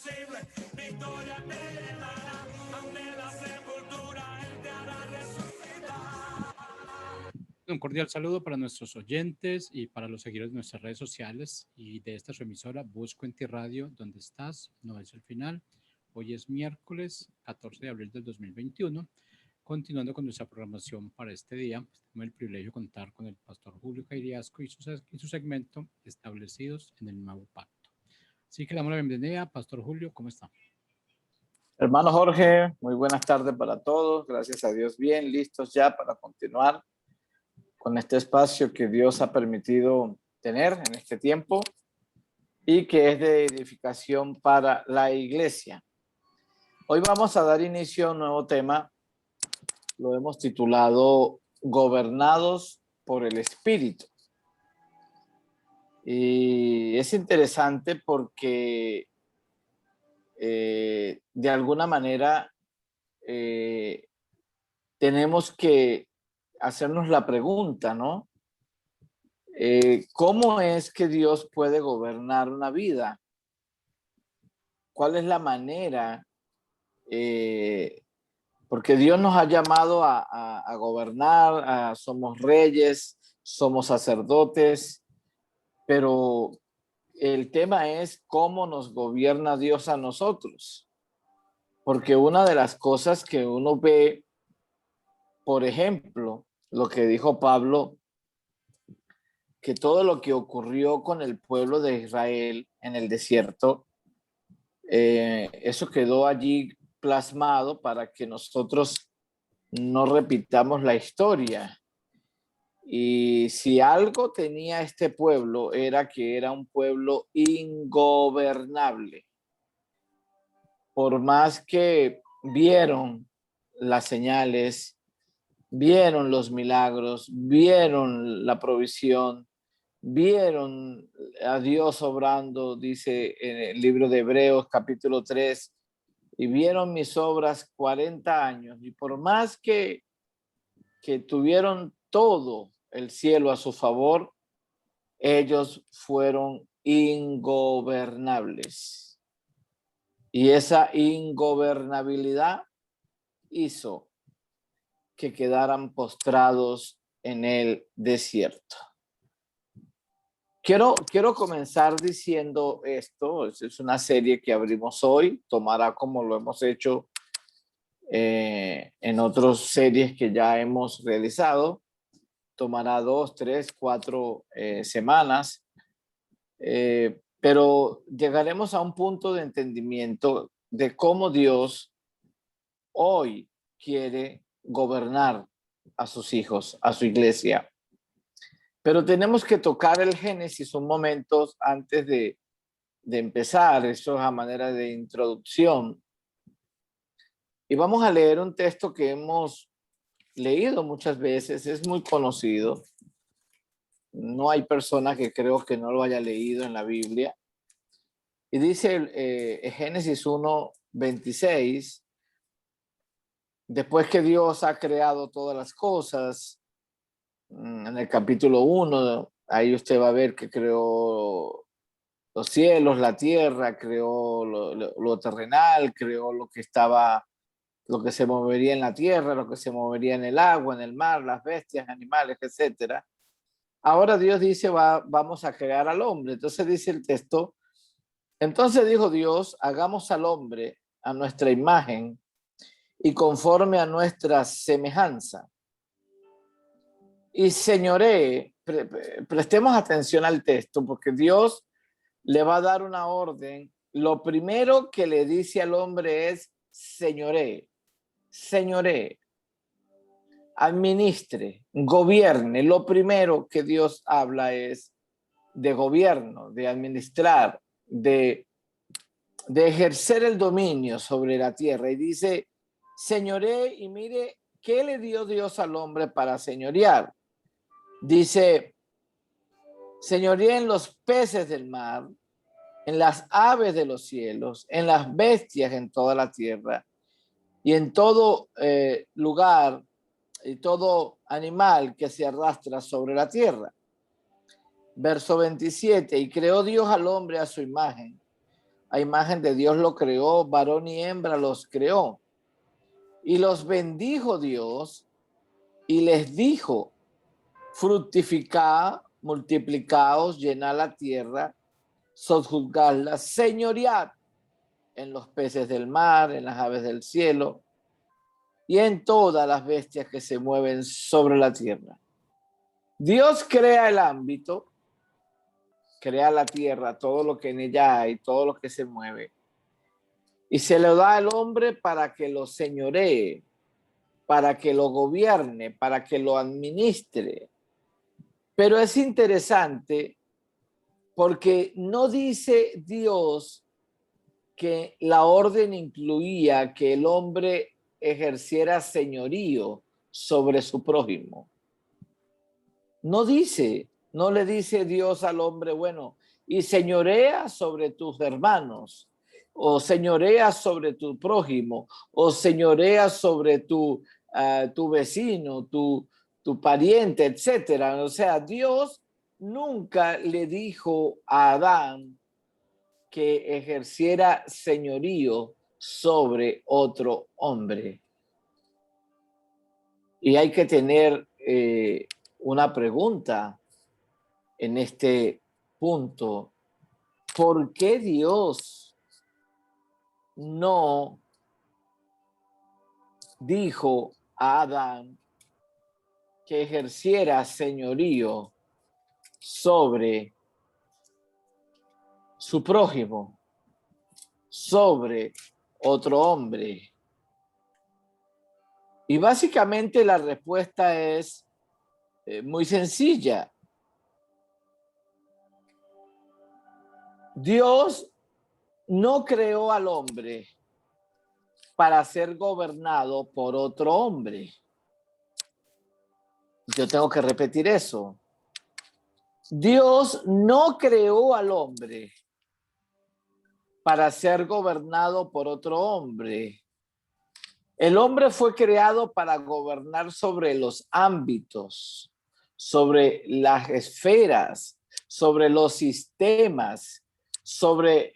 imposible, victoria te dará, aún en la sepultura Él te hará resucitar. Un cordial saludo para nuestros oyentes y para los seguidores de nuestras redes sociales y de esta su emisora Busco en Ti Radio, donde estás, no es el final. Hoy es miércoles 14 de abril del 2021. Continuando con nuestra programación para este día, tengo el privilegio de contar con el pastor Julio Cairiasco y su segmento Establecidos en el Nuevo Pacto. Así que le damos la bienvenida, Pastor Julio, ¿cómo está? Hermano Jorge, muy buenas tardes para todos. Gracias a Dios, bien, listos ya para continuar con este espacio que Dios ha permitido tener en este tiempo y que es de edificación para la iglesia. Hoy vamos a dar inicio a un nuevo tema. Lo hemos titulado Gobernados por el Espíritu. Y es interesante porque de alguna manera tenemos que hacernos la pregunta, ¿no? ¿Cómo es que Dios puede gobernar una vida? ¿Cuál es la manera? Porque Dios nos ha llamado a gobernar, somos reyes, somos sacerdotes, pero el tema es cómo nos gobierna Dios a nosotros. Porque una de las cosas que uno ve, por ejemplo, lo que dijo Pablo, que todo lo que ocurrió con el pueblo de Israel en el desierto, eso quedó allí plasmado para que nosotros no repitamos la historia. Y si algo tenía este pueblo era que era un pueblo ingobernable. Por más que vieron las señales, vieron los milagros, vieron la provisión, vieron a Dios obrando, dice en el libro de Hebreos capítulo 3, y vieron mis obras 40 años. Y por más que tuvieron todo el cielo a su favor, ellos fueron ingobernables. Y esa ingobernabilidad hizo que quedaran postrados en el desierto. Quiero comenzar diciendo esto. Es una serie que abrimos hoy, tomará como lo hemos hecho en otras series que ya hemos realizado, tomará 2, 3, 4 semanas, pero llegaremos a un punto de entendimiento de cómo Dios hoy quiere gobernar a sus hijos, a su iglesia. Pero tenemos que tocar el Génesis un momento antes de empezar. Eso es a manera de introducción. Y vamos a leer un texto que hemos leído muchas veces, es muy conocido. No hay persona que creo que no lo haya leído en la Biblia. Y dice Génesis 1:26, después que Dios ha creado todas las cosas, en el capítulo 1, ahí usted va a ver que creó los cielos, la tierra, creó lo terrenal, creó lo que se movería en la tierra, lo que se movería en el agua, en el mar, las bestias, animales, etcétera. Ahora Dios dice, vamos a crear al hombre. Entonces dice el texto, entonces dijo Dios, hagamos al hombre a nuestra imagen y conforme a nuestra semejanza. Y señoree, prestemos atención al texto, porque Dios le va a dar una orden. Lo primero que le dice al hombre es señoree, señoree, administre, gobierne. Lo primero que Dios habla es de gobierno, de administrar, de ejercer el dominio sobre la tierra. Y dice, señoree, y mire, ¿qué le dio Dios al hombre para señorear? Dice, señoree en los peces del mar, en las aves de los cielos, en las bestias en toda la tierra y en todo lugar y todo animal que se arrastra sobre la tierra. Verso 27, y creó Dios al hombre a su imagen. A imagen de Dios lo creó, varón y hembra los creó. Y los bendijo Dios y les dijo, fructificad, multiplicaos, llenad la tierra, sojuzgadla, señoread en los peces del mar, en las aves del cielo y en todas las bestias que se mueven sobre la tierra. Dios crea el ámbito, crea la tierra, todo lo que en ella hay, todo lo que se mueve, y se lo da al hombre para que lo señoree, para que lo gobierne, para que lo administre. Pero es interesante porque no dice Dios que la orden incluía que el hombre ejerciera señorío sobre su prójimo. No dice, no le dice Dios al hombre, bueno, y señorea sobre tus hermanos, o señorea sobre tu prójimo, o señorea sobre tu vecino, tu pariente, etcétera. O sea, Dios nunca le dijo a Adán que ejerciera señorío sobre otro hombre. Y hay que tener una pregunta en este punto. ¿Por qué Dios no dijo a Adán que ejerciera señorío sobre su prójimo, sobre otro hombre? Y básicamente la respuesta es muy sencilla. Dios no creó al hombre para ser gobernado por otro hombre. Yo tengo que repetir eso. Dios no creó al hombre para ser gobernado por otro hombre. El hombre fue creado para gobernar sobre los ámbitos, sobre las esferas, sobre los sistemas, sobre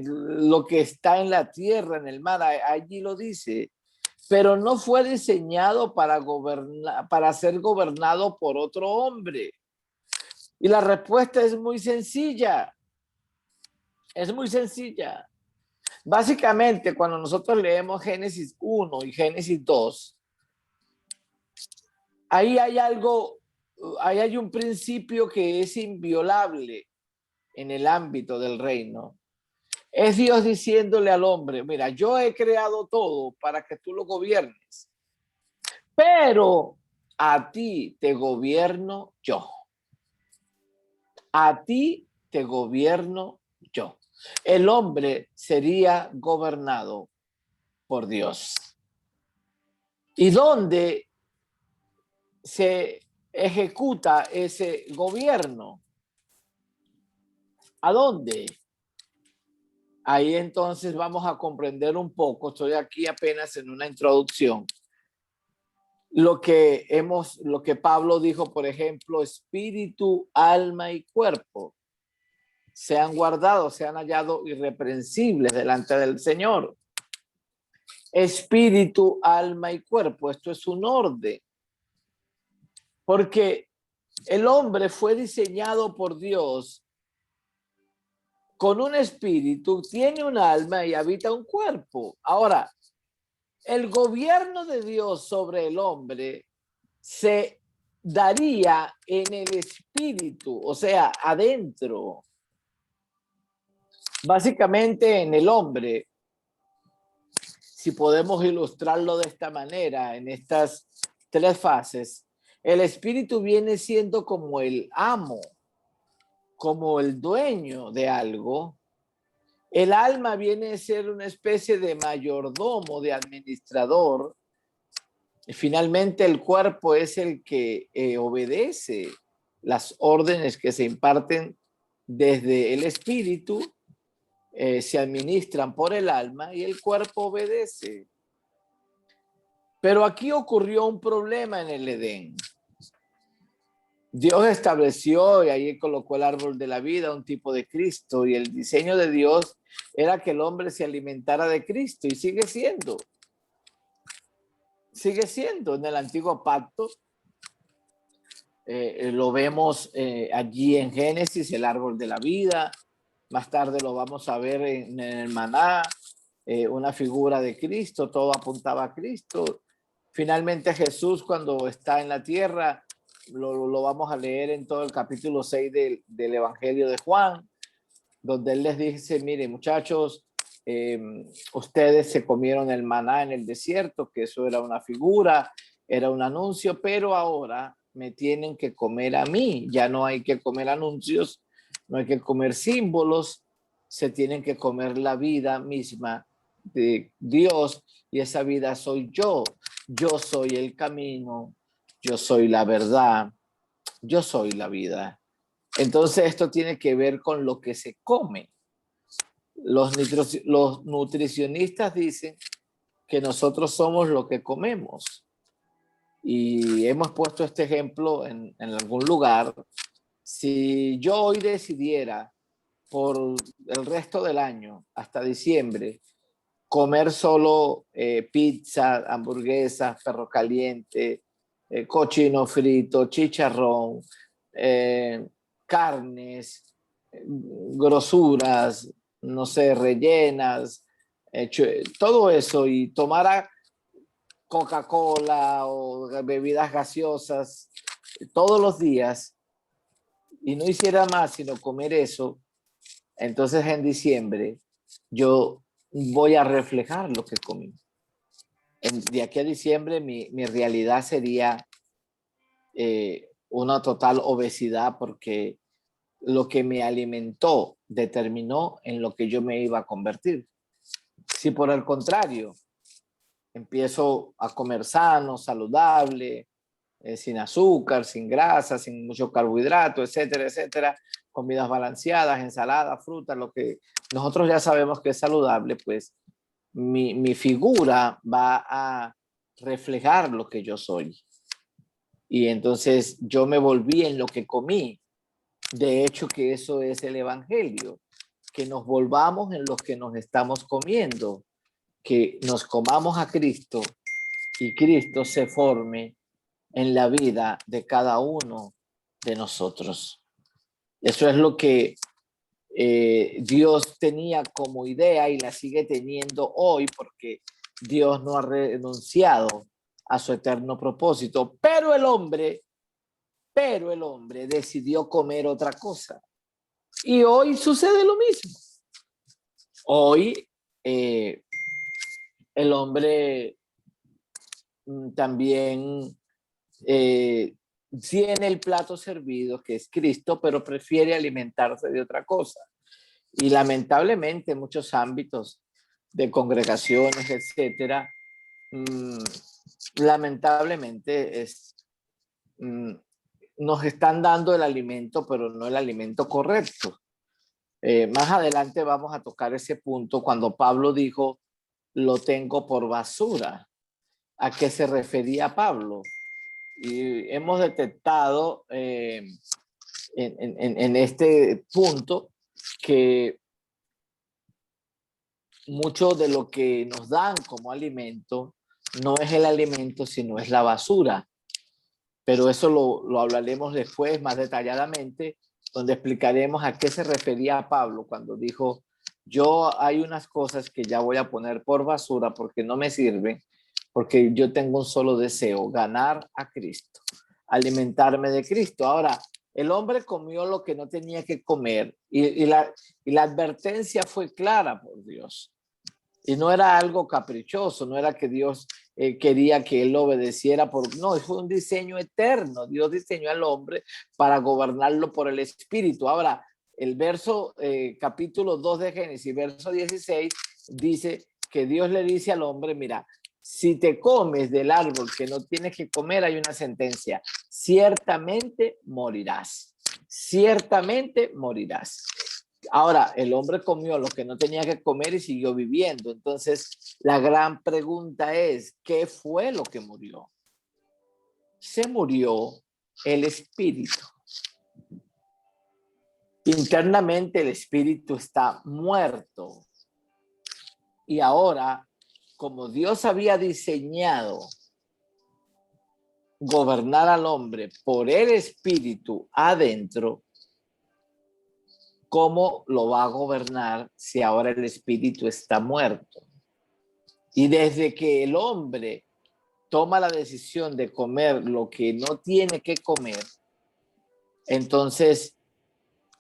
lo que está en la tierra, en el mar. Allí lo dice. Pero no fue diseñado para gobernar, para ser gobernado por otro hombre. Y la respuesta es muy sencilla. Es muy sencilla. Básicamente, cuando nosotros leemos Génesis 1 y Génesis 2, ahí hay un principio que es inviolable en el ámbito del reino. Es Dios diciéndole al hombre, mira, yo he creado todo para que tú lo gobiernes, pero a ti te gobierno yo. A ti te gobierno yo. El hombre sería gobernado por Dios. ¿Y dónde se ejecuta ese gobierno? ¿A dónde? Ahí entonces vamos a comprender un poco, estoy aquí apenas en una introducción, lo que Pablo dijo, por ejemplo, espíritu, alma y cuerpo sean guardados, sean hallados irreprensibles delante del Señor. Espíritu, alma y cuerpo, esto es un orden, porque el hombre fue diseñado por Dios con un espíritu, tiene un alma y habita un cuerpo. Ahora, el gobierno de Dios sobre el hombre se daría en el espíritu, o sea, adentro. Básicamente en el hombre, si podemos ilustrarlo de esta manera, en estas tres fases, el espíritu viene siendo como el amo, como el dueño de algo. El alma viene a ser una especie de mayordomo, de administrador. Y finalmente el cuerpo es el que obedece las órdenes que se imparten desde el espíritu, se administran por el alma y el cuerpo obedece. Pero aquí ocurrió un problema en el Edén. Dios estableció y ahí colocó el árbol de la vida, un tipo de Cristo, y el diseño de Dios era que el hombre se alimentara de Cristo y sigue siendo en el antiguo pacto. Lo vemos allí en Génesis, el árbol de la vida. Más tarde lo vamos a ver en el maná, una figura de Cristo, todo apuntaba a Cristo. Finalmente Jesús, cuando está en la tierra, lo vamos a leer en todo el capítulo 6 del Evangelio de Juan, donde él les dice, miren muchachos, ustedes se comieron el maná en el desierto, que eso era una figura, era un anuncio, pero ahora me tienen que comer a mí. Ya no hay que comer anuncios, no hay que comer símbolos, se tienen que comer la vida misma de Dios, y esa vida soy yo. Yo soy el camino, yo soy la verdad, yo soy la vida. Entonces esto tiene que ver con lo que se come. Los nutricionistas dicen que nosotros somos lo que comemos. Y hemos puesto este ejemplo en algún lugar. Si yo hoy decidiera por el resto del año, hasta diciembre, comer solo pizza, hamburguesas, perro caliente, cochino frito, chicharrón, carnes, grosuras, no sé, rellenas, todo eso, y tomara Coca-Cola o bebidas gaseosas todos los días y no hiciera más sino comer eso, entonces en diciembre yo voy a reflejar lo que comí. De aquí a diciembre mi realidad sería una total obesidad, porque lo que me alimentó determinó en lo que yo me iba a convertir. Si por el contrario empiezo a comer sano, saludable, sin azúcar, sin grasa, sin mucho carbohidrato, etcétera, etcétera, comidas balanceadas, ensaladas, frutas, lo que nosotros ya sabemos que es saludable, pues mi figura va a reflejar lo que yo soy. Y entonces yo me volví en lo que comí. De hecho, que eso es el evangelio, que nos volvamos en lo que nos estamos comiendo, que nos comamos a Cristo y Cristo se forme en la vida de cada uno de nosotros. Eso es lo que Dios tenía como idea y la sigue teniendo hoy, porque Dios no ha renunciado a su eterno propósito, pero el hombre decidió comer otra cosa. Y hoy sucede lo mismo. Hoy el hombre también tiene el plato servido, que es Cristo, pero prefiere alimentarse de otra cosa. Y lamentablemente en muchos ámbitos de congregaciones, etcétera, lamentablemente nos están dando el alimento, pero no el alimento correcto. Más adelante vamos a tocar ese punto cuando Pablo dijo, lo tengo por basura. ¿A qué se refería Pablo? Y hemos detectado en este punto que mucho de lo que nos dan como alimento no es el alimento, sino es la basura. Pero eso lo hablaremos después más detalladamente, donde explicaremos a qué se refería Pablo cuando dijo, yo hay unas cosas que ya voy a poner por basura porque no me sirven, porque yo tengo un solo deseo, ganar a Cristo, alimentarme de Cristo. Ahora, el hombre comió lo que no tenía que comer y la advertencia fue clara por Dios. Y no era algo caprichoso, no era que Dios quería que él obedeciera, no, fue un diseño eterno. Dios diseñó al hombre para gobernarlo por el Espíritu. Ahora, el verso, capítulo 2 de Génesis, verso 16, dice que Dios le dice al hombre, mira, si te comes del árbol que no tienes que comer, hay una sentencia, ciertamente morirás, ciertamente morirás. Ahora, el hombre comió lo que no tenía que comer y siguió viviendo. Entonces, la gran pregunta es, ¿qué fue lo que murió? Se murió el espíritu. Internamente el espíritu está muerto. Y ahora, como Dios había diseñado gobernar al hombre por el espíritu adentro, ¿cómo lo va a gobernar si ahora el espíritu está muerto? Y desde que el hombre toma la decisión de comer lo que no tiene que comer, entonces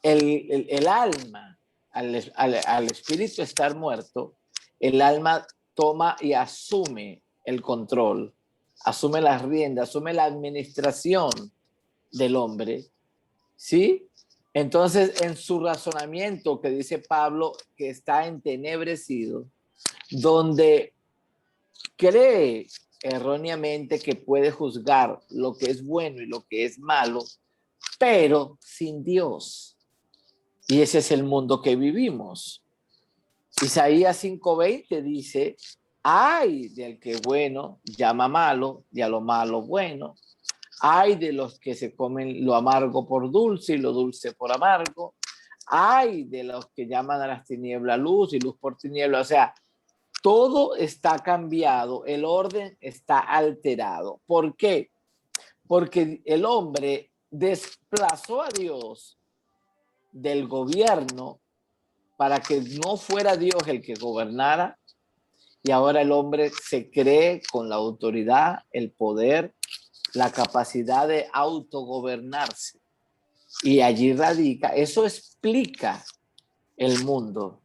el alma, al espíritu estar muerto, el alma toma y asume el control, asume las riendas, asume la administración del hombre, ¿sí? Entonces, en su razonamiento, que dice Pablo, que está entenebrecido, donde cree erróneamente que puede juzgar lo que es bueno y lo que es malo, pero sin Dios. Y ese es el mundo que vivimos. Isaías 5:20 dice, ay del que bueno llama malo y a lo malo bueno. Ay de los que se comen lo amargo por dulce y lo dulce por amargo. Ay de los que llaman a las tinieblas luz y luz por tiniebla. O sea, todo está cambiado, el orden está alterado. ¿Por qué? Porque el hombre desplazó a Dios del gobierno para que no fuera Dios el que gobernara, y ahora el hombre se cree con la autoridad, el poder, la capacidad de autogobernarse. Y allí radica, eso explica el mundo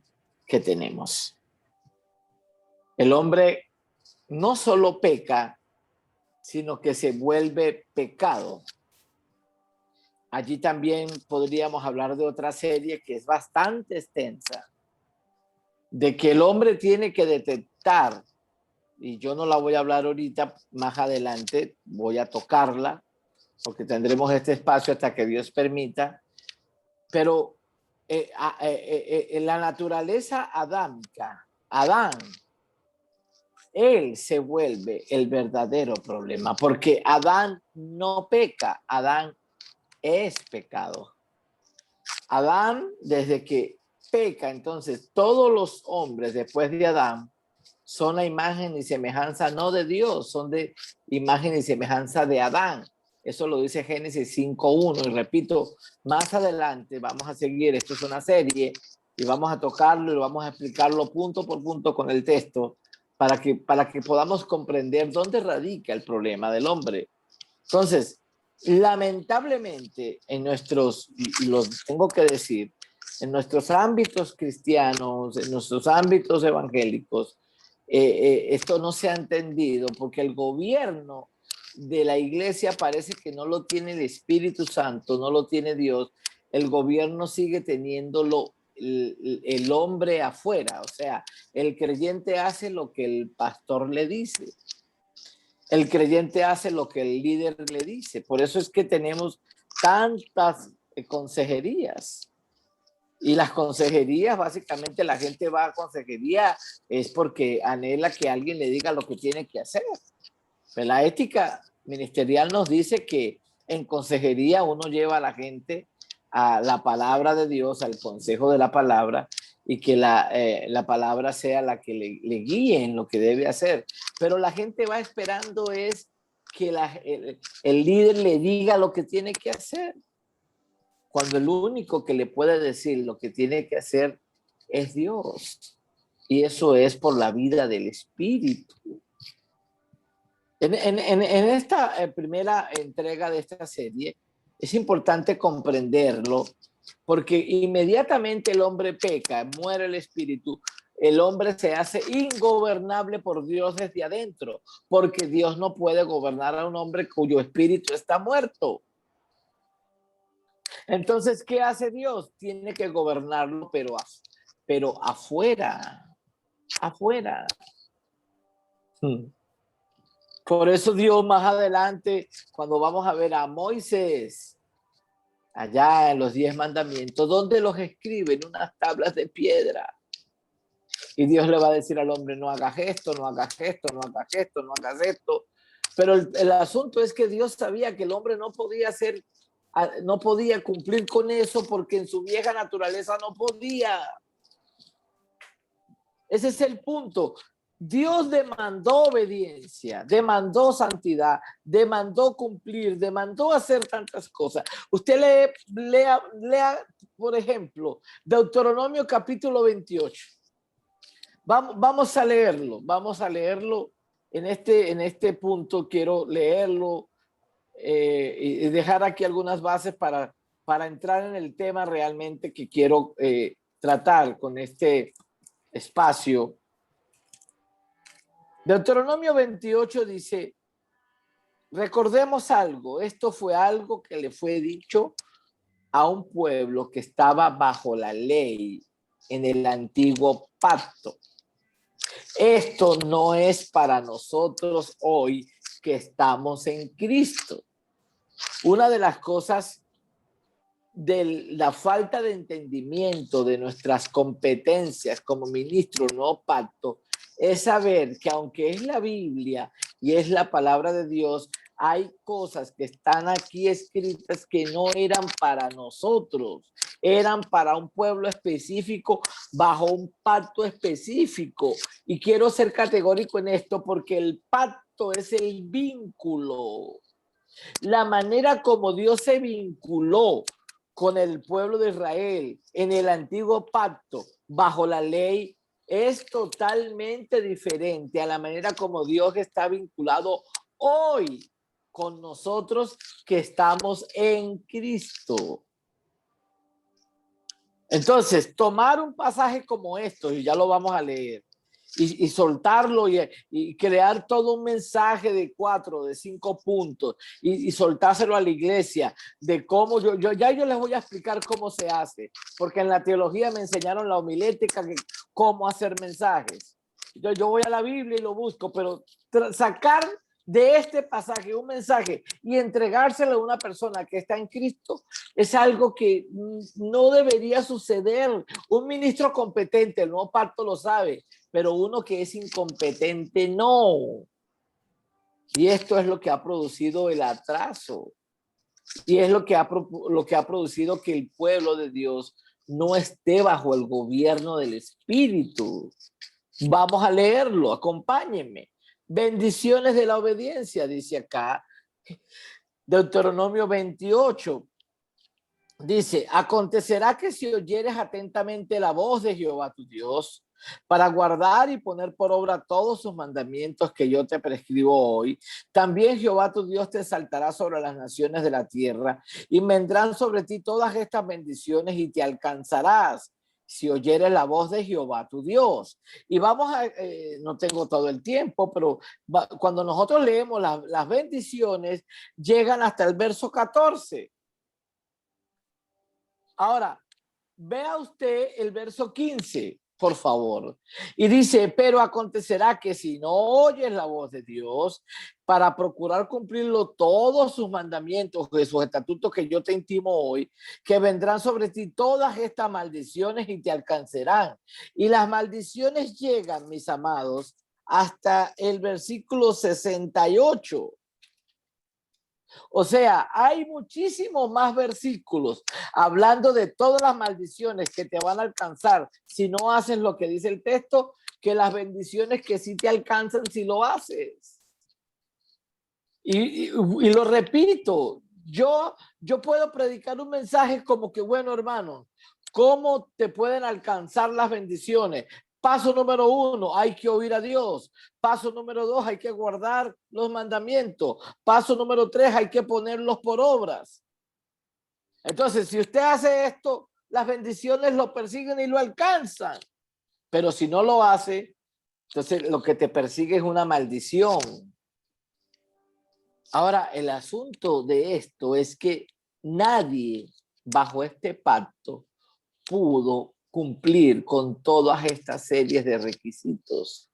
que tenemos. El hombre no solo peca, sino que se vuelve pecado. Allí también podríamos hablar de otra serie que es bastante extensa, de que el hombre tiene que detectar, y yo no la voy a hablar ahorita, más adelante voy a tocarla, porque tendremos este espacio hasta que Dios permita, pero en la naturaleza adámica, Adán, él se vuelve el verdadero problema, porque Adán no peca, Adán es pecado. Adán, desde que peca, entonces todos los hombres después de Adán son la imagen y semejanza no de Dios, son de imagen y semejanza de Adán. Eso lo dice Génesis 5:1 y repito, más adelante vamos a seguir, esto es una serie y vamos a tocarlo y vamos a explicarlo punto por punto con el texto para que podamos comprender dónde radica el problema del hombre. Entonces, lamentablemente en nuestros, lo tengo que decir, en nuestros ámbitos cristianos, en nuestros ámbitos evangélicos, esto no se ha entendido porque el gobierno de la iglesia parece que no lo tiene el Espíritu Santo, no lo tiene Dios. El gobierno sigue teniéndolo el hombre afuera, o sea, el creyente hace lo que el pastor le dice. El creyente hace lo que el líder le dice. Por eso es que tenemos tantas consejerías. Y las consejerías, básicamente la gente va a consejería es porque anhela que alguien le diga lo que tiene que hacer. Pero la ética ministerial nos dice que en consejería uno lleva a la gente a la palabra de Dios, al consejo de la palabra, y que la palabra sea la que le guíe en lo que debe hacer. Pero la gente va esperando es que el líder le diga lo que tiene que hacer, cuando el único que le puede decir lo que tiene que hacer es Dios. Y eso es por la vida del Espíritu. En esta primera entrega de esta serie es importante comprenderlo, porque inmediatamente el hombre peca, muere el espíritu, el hombre se hace ingobernable por Dios desde adentro, porque Dios no puede gobernar a un hombre cuyo espíritu está muerto. Entonces, ¿qué hace Dios? Tiene que gobernarlo, pero afuera. Por eso Dios más adelante, cuando vamos a ver a Moisés, allá en los 10 mandamientos, donde los escribe en unas tablas de piedra. Y Dios le va a decir al hombre, no hagas esto, no hagas esto, no hagas esto, no hagas esto. Pero el asunto es que Dios sabía que el hombre no podía cumplir con eso porque en su vieja naturaleza no podía. Ese es el punto. Dios demandó obediencia, demandó santidad, demandó cumplir, demandó hacer tantas cosas. Usted lea, por ejemplo, Deuteronomio capítulo 28. Vamos a leerlo. En este punto quiero leerlo y dejar aquí algunas bases para entrar en el tema realmente que quiero tratar con este espacio. Deuteronomio 28 dice, recordemos algo, esto fue algo que le fue dicho a un pueblo que estaba bajo la ley en el antiguo pacto. Esto no es para nosotros hoy que estamos en Cristo. Una de las cosas de la falta de entendimiento de nuestras competencias como ministro no pacto es saber que aunque es la Biblia y es la palabra de Dios, hay cosas que están aquí escritas que no eran para nosotros, eran para un pueblo específico bajo un pacto específico. Y quiero ser categórico en esto porque el pacto es el vínculo. La manera como Dios se vinculó con el pueblo de Israel en el antiguo pacto bajo la ley es totalmente diferente a la manera como Dios está vinculado hoy con nosotros que estamos en Cristo. Entonces, tomar un pasaje como esto, y ya lo vamos a leer, y soltarlo y crear todo un mensaje de 4, de 5 puntos y soltárselo a la iglesia de cómo yo les voy a explicar cómo se hace, porque en la teología me enseñaron la homilética, cómo hacer mensajes. Yo voy a la Biblia y lo busco, pero sacar de este pasaje un mensaje y entregárselo a una persona que está en Cristo es algo que no debería suceder. Un ministro competente, el nuevo pacto lo sabe, pero uno que es incompetente no. Y esto es lo que ha producido el atraso. Y es lo que ha producido que el pueblo de Dios no esté bajo el gobierno del Espíritu. Vamos a leerlo, acompáñenme. Bendiciones de la obediencia, dice acá, Deuteronomio 28. Dice, acontecerá que si oyeres atentamente la voz de Jehová tu Dios, para guardar y poner por obra todos sus mandamientos que yo te prescribo hoy, también Jehová tu Dios te exaltará sobre las naciones de la tierra y vendrán sobre ti todas estas bendiciones y te alcanzarás si oyeres la voz de Jehová tu Dios. Y vamos a, no tengo todo el tiempo, pero cuando nosotros leemos las bendiciones, llegan hasta el verso 14. Ahora, vea usted el verso 15, por favor. Y dice, pero acontecerá que si no oyes la voz de Dios para procurar cumplirlo todos sus mandamientos, sus estatutos que yo te intimo hoy, que vendrán sobre ti todas estas maldiciones y te alcanzarán. Y las maldiciones llegan, mis amados, hasta el versículo 68. O sea, hay muchísimos más versículos hablando de todas las maldiciones que te van a alcanzar si no haces lo que dice el texto, que las bendiciones que sí te alcanzan si lo haces. Y lo repito, yo puedo predicar un mensaje como que, bueno, hermano, ¿cómo te pueden alcanzar las bendiciones? Paso número 1, hay que oír a Dios. Paso número 2, hay que guardar los mandamientos. Paso número 3, hay que ponerlos por obras. Entonces, si usted hace esto, las bendiciones lo persiguen y lo alcanzan. Pero si no lo hace, entonces lo que te persigue es una maldición. Ahora, el asunto de esto es que nadie bajo este pacto pudo cumplir con todas estas series de requisitos,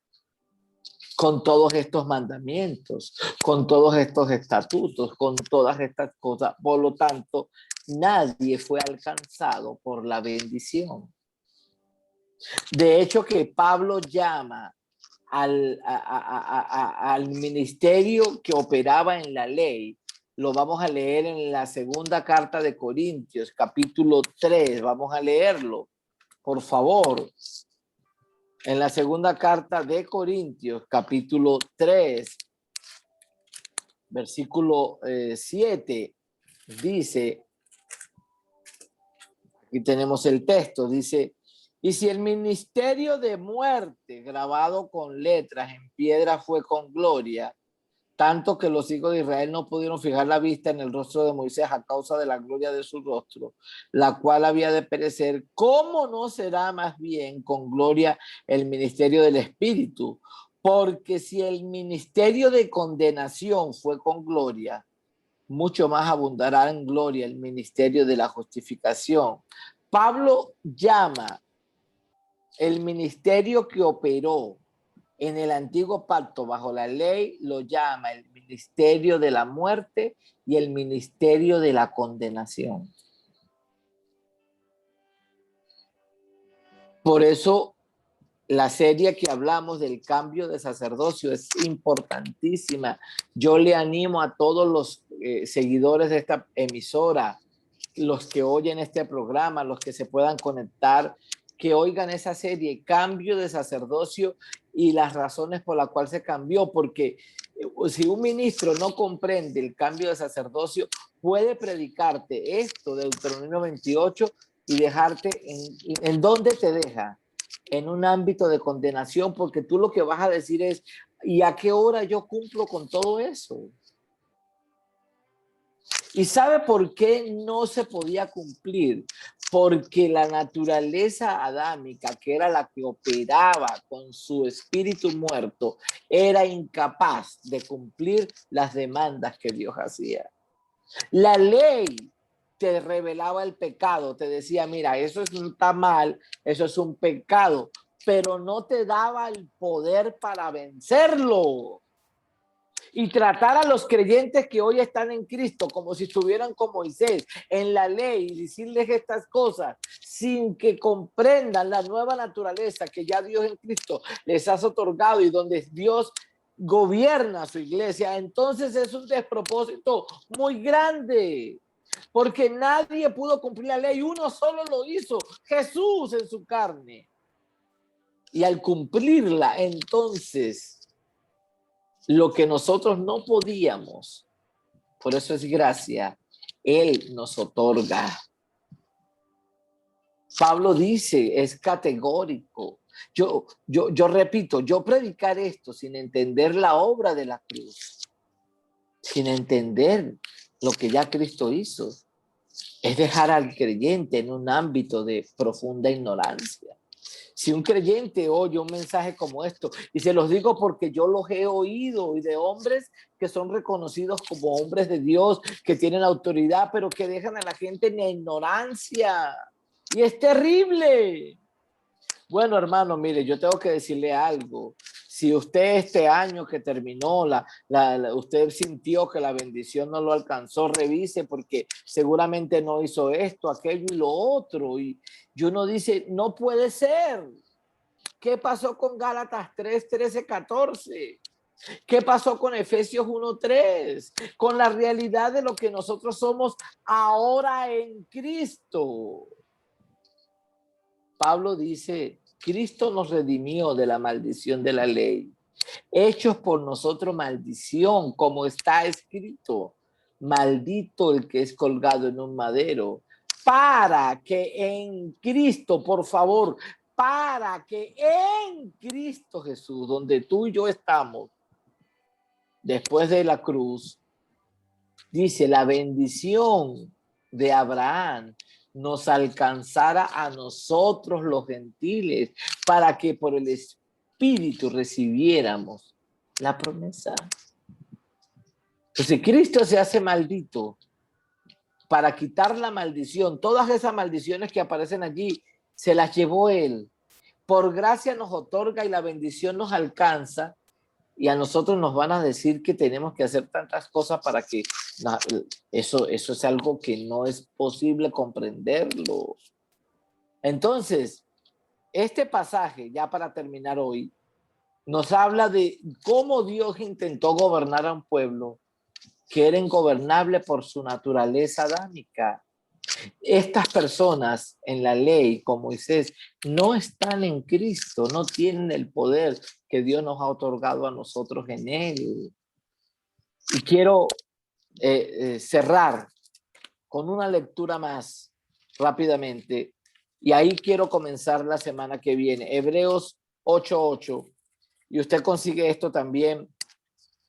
con todos estos mandamientos, con todos estos estatutos, con todas estas cosas. Por lo tanto, nadie fue alcanzado por la bendición. De hecho, que Pablo llama al ministerio que operaba en la ley. Lo vamos a leer en la segunda carta de Corintios, capítulo 3. Vamos a leerlo, por favor. En la segunda carta de Corintios, capítulo 3, versículo 7, dice, aquí tenemos el texto, dice, y si el ministerio de muerte grabado con letras en piedra fue con gloria, tanto que los hijos de Israel no pudieron fijar la vista en el rostro de Moisés a causa de la gloria de su rostro, la cual había de perecer, ¿cómo no será más bien con gloria el ministerio del Espíritu? Porque si el ministerio de condenación fue con gloria, mucho más abundará en gloria el ministerio de la justificación. Pablo llama el ministerio que operó en el antiguo pacto bajo la ley, lo llama el ministerio de la muerte y el ministerio de la condenación. Por eso la serie que hablamos del cambio de sacerdocio es importantísima. Yo le animo a todos los seguidores de esta emisora, los que oyen este programa, los que se puedan conectar, que oigan esa serie, Cambio de Sacerdocio y las razones por las cuales se cambió, porque si un ministro no comprende el cambio de sacerdocio, puede predicarte esto de Deuteronomio 28 y dejarte en dónde te deja, en un ámbito de condenación, porque tú lo que vas a decir es, ¿y a qué hora yo cumplo con todo eso? ¿Y sabe por qué no se podía cumplir? Porque la naturaleza adámica, que era la que operaba con su espíritu muerto, era incapaz de cumplir las demandas que Dios hacía. La ley te revelaba el pecado, te decía, mira, eso está mal, eso es un pecado, pero no te daba el poder para vencerlo. Y tratar a los creyentes que hoy están en Cristo como si estuvieran con Moisés en la ley y decirles estas cosas sin que comprendan la nueva naturaleza que ya Dios en Cristo les ha otorgado y donde Dios gobierna su iglesia, entonces es un despropósito muy grande. Porque nadie pudo cumplir la ley, uno solo lo hizo, Jesús en su carne. Y al cumplirla, entonces, lo que nosotros no podíamos, por eso es gracia, Él nos otorga. Pablo dice, es categórico. Yo repito, yo predicar esto sin entender la obra de la cruz, sin entender lo que ya Cristo hizo, es dejar al creyente en un ámbito de profunda ignorancia. Si un creyente oye un mensaje como esto, y se los digo porque yo los he oído, y de hombres que son reconocidos como hombres de Dios, que tienen autoridad, pero que dejan a la gente en la ignorancia. Y es terrible. Bueno, hermano, mire, yo tengo que decirle algo. Si usted este año que terminó, usted sintió que la bendición no lo alcanzó, revise porque seguramente no hizo esto, aquello y lo otro. Y uno dice, no puede ser. ¿Qué pasó con Gálatas 3, 13, 14? ¿Qué pasó con Efesios 1, 3? Con la realidad de lo que nosotros somos ahora en Cristo. Pablo dice, Cristo nos redimió de la maldición de la ley, hechos por nosotros maldición, como está escrito, maldito el que es colgado en un madero, para que en Cristo, por favor, para que en Cristo Jesús, donde tú y yo estamos, después de la cruz, dice la bendición de Abraham nos alcanzara a nosotros los gentiles para que por el Espíritu recibiéramos la promesa. Entonces Cristo se hace maldito para quitar la maldición. Todas esas maldiciones que aparecen allí se las llevó Él. Por gracia nos otorga y la bendición nos alcanza. Y a nosotros nos van a decir que tenemos que hacer tantas cosas para que eso es algo que no es posible comprenderlo. Entonces, este pasaje, ya para terminar hoy, nos habla de cómo Dios intentó gobernar a un pueblo que era ingobernable por su naturaleza adámica. Estas personas en la ley, como Moisés, no están en Cristo, no tienen el poder que Dios nos ha otorgado a nosotros en Él. Y quiero cerrar con una lectura más rápidamente. Y ahí quiero comenzar la semana que viene. Hebreos 8:8. Y usted consigue esto también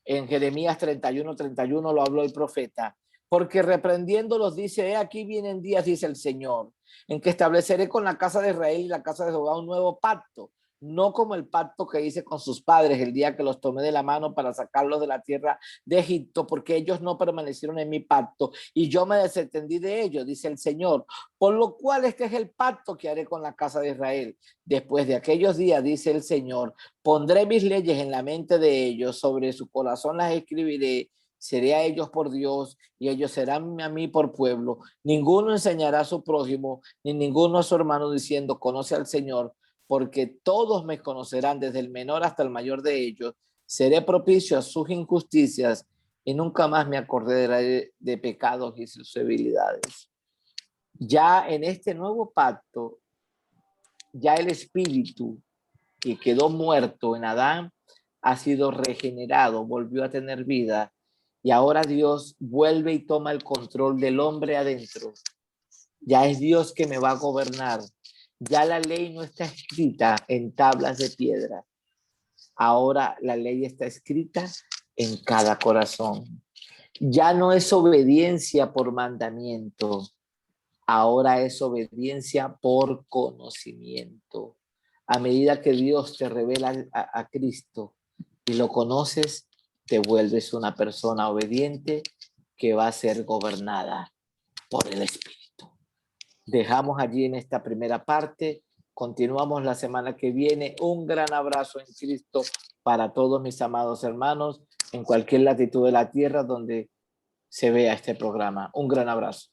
en Jeremías 31:31, lo habló el profeta. Porque reprendiéndolos dice, aquí vienen días, dice el Señor, en que estableceré con la casa de Israel y la casa de Jehová un nuevo pacto, no como el pacto que hice con sus padres el día que los tomé de la mano para sacarlos de la tierra de Egipto, porque ellos no permanecieron en mi pacto y yo me desentendí de ellos, dice el Señor. Por lo cual este es el pacto que haré con la casa de Israel. Después de aquellos días, dice el Señor, pondré mis leyes en la mente de ellos, sobre su corazón las escribiré, seré a ellos por Dios y ellos serán a mí por pueblo. Ninguno enseñará a su prójimo, ni ninguno a su hermano diciendo, conoce al Señor, porque todos me conocerán, desde el menor hasta el mayor de ellos. Seré propicio a sus injusticias y nunca más me acordaré de pecados y sus debilidades. Ya en este nuevo pacto, ya el espíritu que quedó muerto en Adán ha sido regenerado, volvió a tener vida y ahora Dios vuelve y toma el control del hombre adentro. Ya es Dios que me va a gobernar. Ya la ley no está escrita en tablas de piedra. Ahora la ley está escrita en cada corazón. Ya no es obediencia por mandamiento. Ahora es obediencia por conocimiento. A medida que Dios te revela a Cristo y lo conoces, te vuelves una persona obediente que va a ser gobernada por el Espíritu. Dejamos allí en esta primera parte. Continuamos la semana que viene. Un gran abrazo en Cristo para todos mis amados hermanos en cualquier latitud de la tierra donde se vea este programa. Un gran abrazo.